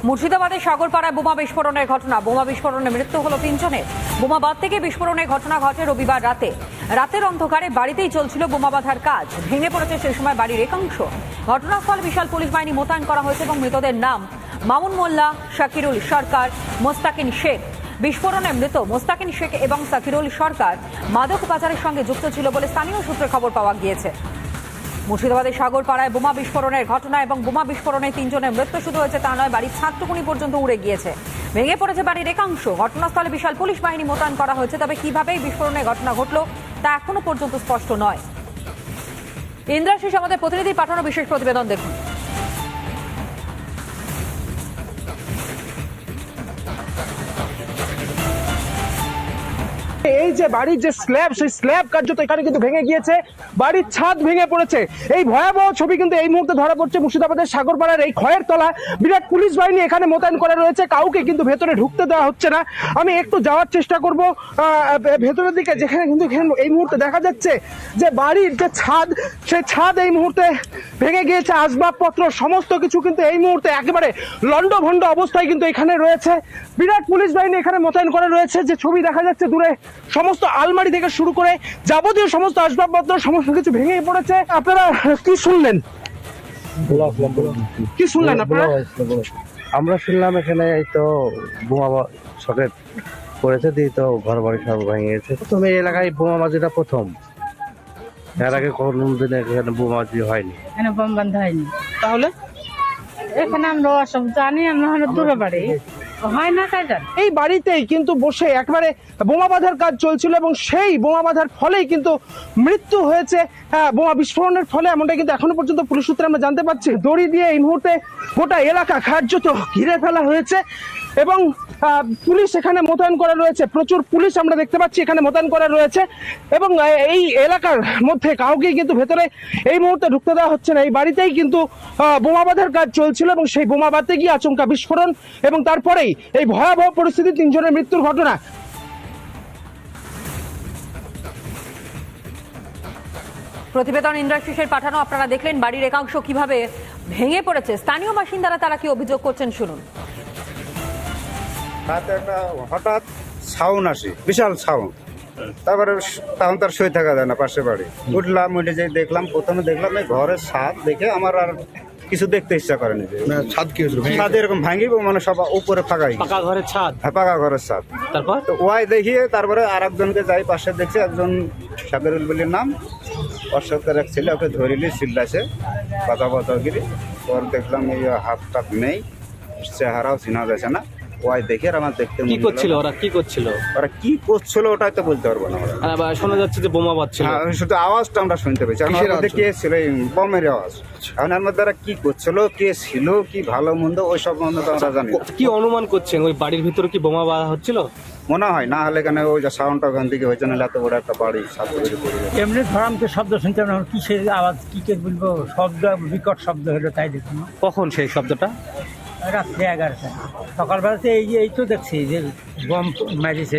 মুর্শিদাবাদের সাগরপাড়ায় বোমা বিস্ফোরণের ঘটনা। বোমা বিস্ফোরণে মৃত্যু হলো 3 জনের। বোমাবাদ থেকে বিস্ফোরণের ঘটনা ঘটে রবিবার রাতে। রাতের অন্ধকারে বাড়িতেই চলছিল বোমা বাঁধার কাজ। ভেঙে পড়েছে সেই সময় বাড়ির একাংশ। ঘটনাস্থলে বিশাল পুলিশ বাহিনী মোতায়েন করা হয়েছে এবং মৃতদের নাম মামুন মোল্লা, শাকিরুল সরকার, মোস্তাকিন শেখ। বিস্ফোরণে মৃত মোস্তাকিন শেখ এবং শাকিরুল সরকার মাদক পাচারের সঙ্গে যুক্ত ছিল বলে স্থানীয় সূত্রে খবর পাওয়া গিয়েছে। মুর্শিদাবাদের সাগরপাড়ায় বোমা বিস্ফোরণের ঘটনা এবং বোমা বিস্ফোরণে 3 জনের মৃত্যু শুধু হয়েছে তা নয়, বাড়ির ছাদটুকুনি পর্যন্ত উড়ে গিয়েছে। ভেঙে পড়েছে বাড়ির একাংশ। ঘটনাস্থলে বিশাল পুলিশ বাহিনী মোতায়েন করা হয়েছে, তবে কিভাবে এই বিস্ফোরণের ঘটনা ঘটল তা এখনো পর্যন্ত স্পষ্ট নয়। ইন্দ্রাশিস আমাদের প্রতিনিধি পাঠানো বিশেষ প্রতিবেদন দেখুন। এই যে বাড়ির যে স্ল্যাব, সেই স্ল্যাব কার্যত এখানে কিন্তু ভেঙে গিয়েছে, বাড়ির ছাদ ভেঙে পড়েছে। এই ভয়াবহ ছবি কিন্তু এই মুহূর্তে ধরা পড়ছে মুর্শিদাবাদের সাগরপাড়ার এই ক্ষয়ের তলা। বিরাট পুলিশ বাহিনী এখানে মোতায়েন করা রয়েছে, কাউকে কিন্তু ভেতরে ঢুকতে দেওয়া হচ্ছে না। আমি একটু যাওয়ার চেষ্টা করব ভেতরের দিকে, যেখানে কিন্তু এই মুহূর্তে দেখা যাচ্ছে যে বাড়ির যে ছাদ, সেই ছাদ এই মুহূর্তে ভেঙে গিয়েছে। আসবাবপত্র সমস্ত কিছু কিন্তু এই মুহূর্তে একেবারে লন্ডভন্ড অবস্থায় কিন্তু এখানে রয়েছে। বিরাট পুলিশ বাহিনী এখানে মোতায়েন করা রয়েছে। যে ছবি দেখা যাচ্ছে দূরে, সমস্ত আলমারি থেকে শুরু করে যাবতীয় সমস্ত আসবাবপত্র সমস্ত কিছু ভেঙে পড়েছে। আপনারা কি শুনলেন? কি শুনলেন আপনারা? আমরা শুনলাম এখানে এই তো বোমা সকেট পড়েছে, দিয়ে তো ঘর বাড়ি সব ভেঙে গেছে। প্রথমে এই এলাকায় বোমাবাজিটা প্রথম, এর আগে কোনদিন এখানে বোমাবাজি হয়নি। এখানে বোম বন্ধ হয়নি। তাহলে এখানে আমরা সব জানি, আমরা দূরে বাড়ি হয় না কাজ। এই বাড়িতেই কিন্তু বসে একবারে বোমা বাঁধার কাজ চলছিল এবং সেই বোমা বাঁধার ফলেই কিন্তু মৃত্যু হয়েছে। বোমা বিস্ফোরণের ফলে এমনটা কিন্তু এখনো পর্যন্ত পুলিশ সূত্রে আমরা জানতে পারছি। দড়ি দিয়ে এই মুহূর্তে গোটা এলাকা কার্যত ঘিরে ফেলা হয়েছে এবং পুলিশ এখানে মোতায়েন করা রয়েছে। প্রচুর পুলিশ আমরা দেখতে পাচ্ছি এখানে মোতায়েন করা রয়েছে এবং এই এলাকার মধ্যে কাউকে কিন্তু ভেতরে এই মুহূর্তে ঢুকতে দেওয়া হচ্ছে না। এই বাড়িতেই কিন্তু বোমা বাঁধার কাজ চলছিল এবং সেই বোমা বাঁধতে গিয়ে আচমকা বিস্ফোরণ এবং তারপরেই এই ভয়াবহ পরিস্থিতি, 3 জনের মৃত্যুর ঘটনা। প্রতিবেদন ইন্দ্রাশিসের পাঠানো। আপনারা দেখলেন বাড়ির একাংশ কিভাবে ভেঙে পড়েছে। স্থানীয় বাসিন্দারা তারা কি অভিযোগ করছেন শুনুন। রাতে একটা হঠাৎ সাউন্ড আসে, বিশাল সাউন্ড। তারপরে তখন তার সই থাকা যায় না, পাশে বাড়ি উঠলাম, উঠে যে দেখলাম, প্রথমে দেখলাম এই ঘরের ছাদ দেখে আমার আর কিছু দেখতে ইচ্ছা করেনি। ছাদ কি হয়েছিল? ছাদ এরকম ভাঙিব, মানে সব উপরে ফাঁকা পাকা ঘরের ছাদ। হ্যাঁ, পাকা ঘরের ছাদ। তারপর তো ওয়াই দেখিয়ে তারপরে আর একজনকে যাই পাশে দেখছি, একজন সাগরুল বলির নাম, অশোকের এক ছেলে, ওকে ধরিলি চিল্লাছে কথা গিরি। পর দেখলাম এই হাত টাত নেই, চেহারাও চিনা যাচ্ছে না। ওয়াই দেখে আর আমার দেখতে কি করছিল ওরা, কি করছিল ওরা কি করছিল ওটাই তো বলতে পারবো না। শোনা যাচ্ছে যে বোমা বাজছিল। হ্যাঁ, শুধু আওয়াজটা আমরা শুনতে পেয়েছি। এখন ওর মধ্যে কে ছিল, এই বমের আওয়াজ। এখন এর মধ্যে ওরা কি করছিল, কে ছিল, কি ভালো মন্দ ওই সব মন্দ তো আমরা জানি না। কি অনুমান করছেন, ওই বাড়ির ভিতরে কি বোমা বাজা হচ্ছিল? মনে হয় না হলে কেন ওই যে সাউন্ডটা ওখান থেকে হয়েছে, না এত বড় একটা বাড়ি ছাত্র পড়ে গেছে। এমনি ধরামকে শব্দ শুনতাম না, কিসের আওয়াজ, কি কে বলবো, শব্দ বিকট শব্দ হলো, তাই দেখুন। কখন সেই শব্দটা? রাত্রে 11টা, সকালবেলাতে এই তো দেখছি যে বম মারিছে।